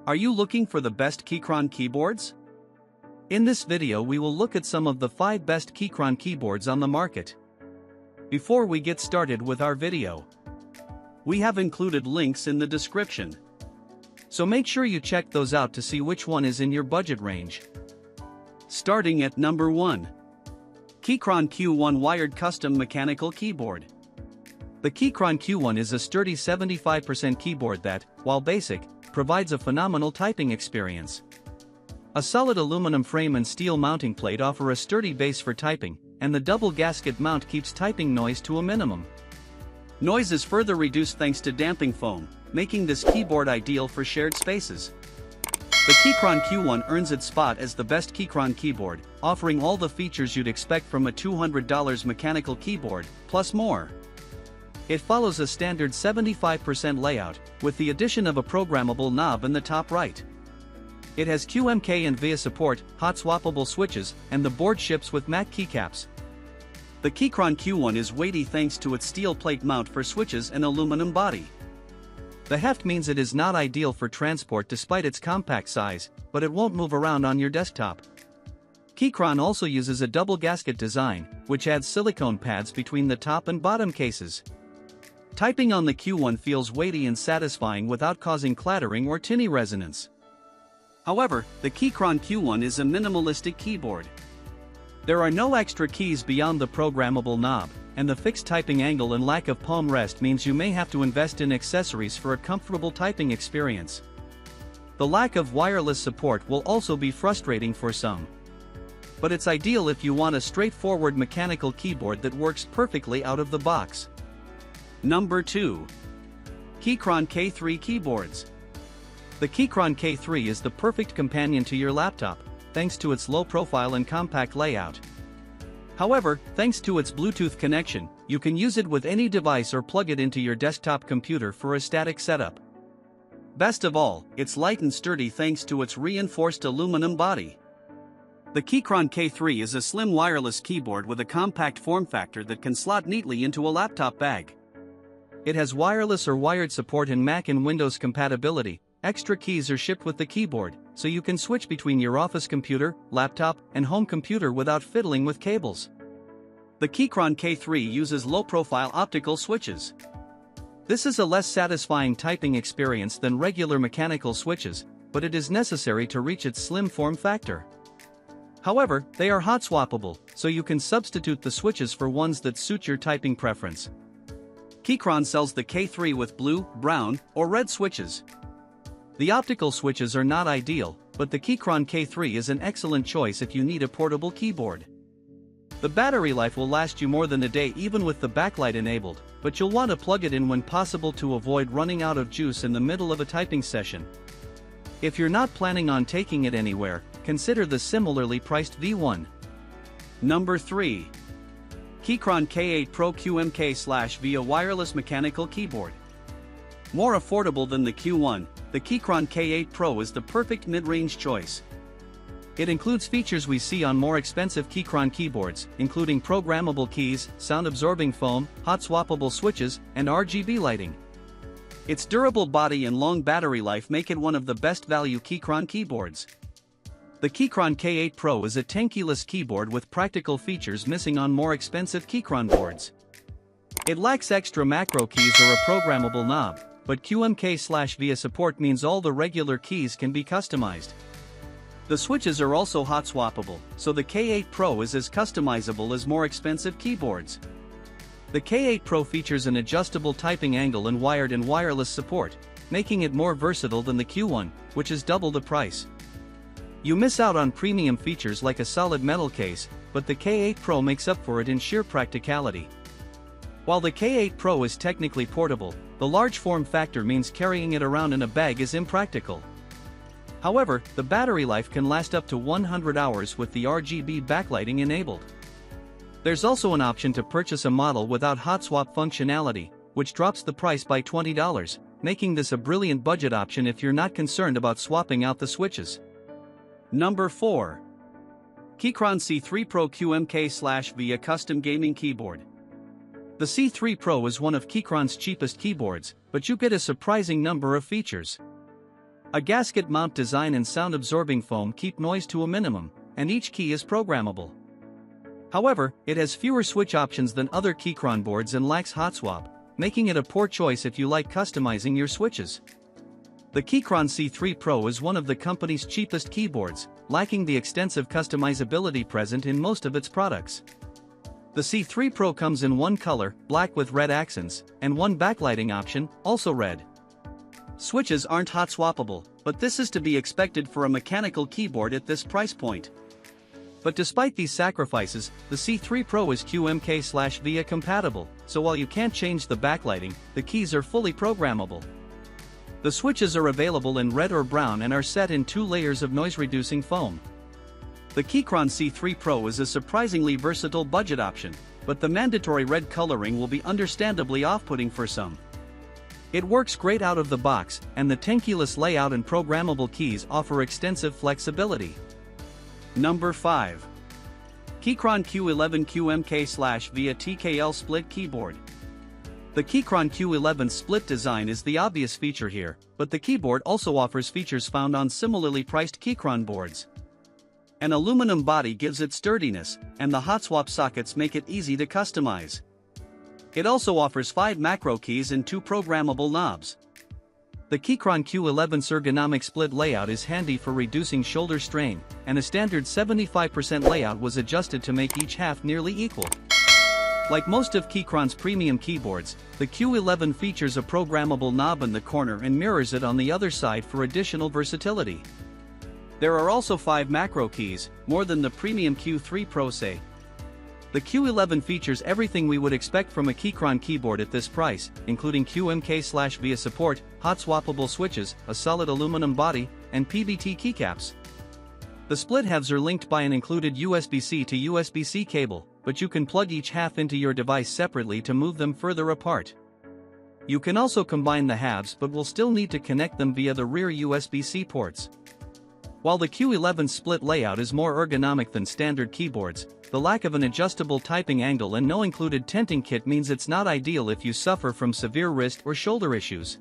Are you looking for the best Keychron keyboards? In this video we will look at some of the 5 best Keychron keyboards on the market. Before we get started with our video, we have included links in the description. So make sure you check those out to see which one is in your budget range. Starting at number 1. Keychron Q1 Wired Custom Mechanical Keyboard. The Keychron Q1 is a sturdy 75% keyboard that, while basic, provides a phenomenal typing experience. A solid aluminum frame and steel mounting plate offer a sturdy base for typing, and the double gasket mount keeps typing noise to a minimum. Noise is further reduced thanks to damping foam, making this keyboard ideal for shared spaces. The Keychron Q1 earns its spot as the best Keychron keyboard, offering all the features you'd expect from a $200 mechanical keyboard, plus more. It follows a standard 75% layout, with the addition of a programmable knob in the top right. It has QMK and VIA support, hot swappable switches, and the board ships with mech keycaps. The Keychron Q1 is weighty thanks to its steel plate mount for switches and aluminum body. The heft means it is not ideal for transport despite its compact size, but it won't move around on your desktop. Keychron also uses a double gasket design, which adds silicone pads between the top and bottom cases. Typing on the Q1 feels weighty and satisfying without causing clattering or tinny resonance. However, the Keychron Q1 is a minimalistic keyboard. There are no extra keys beyond the programmable knob, and the fixed typing angle and lack of palm rest means you may have to invest in accessories for a comfortable typing experience. The lack of wireless support will also be frustrating for some. But it's ideal if you want a straightforward mechanical keyboard that works perfectly out of the box. Number 2. Keychron K3 Keyboards. The Keychron K3 is the perfect companion to your laptop, thanks to its low profile and compact layout. However, thanks to its Bluetooth connection, you can use it with any device or plug it into your desktop computer for a static setup. Best of all, it's light and sturdy thanks to its reinforced aluminum body. The Keychron K3 is a slim wireless keyboard with a compact form factor that can slot neatly into a laptop bag. It has wireless or wired support and Mac and Windows compatibility. Extra keys are shipped with the keyboard, so you can switch between your office computer, laptop, and home computer without fiddling with cables. The Keychron K3 uses low-profile optical switches. This is a less satisfying typing experience than regular mechanical switches, but it is necessary to reach its slim form factor. However, they are hot swappable, so you can substitute the switches for ones that suit your typing preference. Keychron sells the K3 with blue, brown, or red switches. The optical switches are not ideal, but the Keychron K3 is an excellent choice if you need a portable keyboard. The battery life will last you more than a day even with the backlight enabled, but you'll want to plug it in when possible to avoid running out of juice in the middle of a typing session. If you're not planning on taking it anywhere, consider the similarly priced V1. Number 3. Keychron K8 Pro QMK/VIA Wireless Mechanical Keyboard. More affordable than the Q1, the Keychron K8 Pro is the perfect mid-range choice. It includes features we see on more expensive Keychron keyboards, including programmable keys, sound-absorbing foam, hot swappable switches, and RGB lighting. Its durable body and long battery life make it one of the best value Keychron keyboards. The Keychron K8 Pro is a tanky-less keyboard with practical features missing on more expensive Keychron boards. It lacks extra macro keys or a programmable knob, but QMK/VIA support means all the regular keys can be customized. The switches are also hot swappable, so the K8 Pro is as customizable as more expensive keyboards. The K8 Pro features an adjustable typing angle and wired and wireless support, making it more versatile than the Q1, which is double the price. You miss out on premium features like a solid metal case, but the K8 Pro makes up for it in sheer practicality. While the K8 Pro is technically portable, the large form factor means carrying it around in a bag is impractical. However, the battery life can last up to 100 hours with the RGB backlighting enabled. There's also an option to purchase a model without hot swap functionality, which drops the price by $20, making this a brilliant budget option if you're not concerned about swapping out the switches. Number 4. Keychron C3 Pro QMK/VIA Custom Gaming Keyboard. The C3 Pro is one of Keychron's cheapest keyboards, but you get a surprising number of features. A gasket mount design and sound-absorbing foam keep noise to a minimum, and each key is programmable. However, it has fewer switch options than other Keychron boards and lacks hot swap, making it a poor choice if you like customizing your switches. The Keychron C3 Pro is one of the company's cheapest keyboards, lacking the extensive customizability present in most of its products. The C3 Pro comes in one color, black with red accents, and one backlighting option, also red. Switches aren't hot swappable, but this is to be expected for a mechanical keyboard at this price point. But despite these sacrifices, the C3 Pro is QMK/VIA compatible, so while you can't change the backlighting, the keys are fully programmable. The switches are available in red or brown and are set in 2 layers of noise-reducing foam. The Keychron C3 Pro is a surprisingly versatile budget option, but the mandatory red coloring will be understandably off-putting for some. It works great out of the box, and the tankless layout and programmable keys offer extensive flexibility. Number 5. Keychron Q11 QMK/VIA TKL Split Keyboard. The Keychron Q11 split design is the obvious feature here, but the keyboard also offers features found on similarly priced Keychron boards. An aluminum body gives it sturdiness, and the hot swap sockets make it easy to customize. It also offers 5 macro keys and 2 programmable knobs. The Keychron Q11's ergonomic split layout is handy for reducing shoulder strain, and a standard 75% layout was adjusted to make each half nearly equal. Like most of Keychron's premium keyboards, the Q11 features a programmable knob in the corner and mirrors it on the other side for additional versatility. There are also 5 macro keys, more than the premium Q3 Pro say. The Q11 features everything we would expect from a Keychron keyboard at this price, including QMK/VIA support, hot swappable switches, a solid aluminum body, and PBT keycaps. The split halves are linked by an included USB-C to USB-C cable, but you can plug each half into your device separately to move them further apart. You can also combine the halves but will still need to connect them via the rear USB-C ports. While the Q11 split layout is more ergonomic than standard keyboards, the lack of an adjustable typing angle and no included tenting kit means it's not ideal if you suffer from severe wrist or shoulder issues.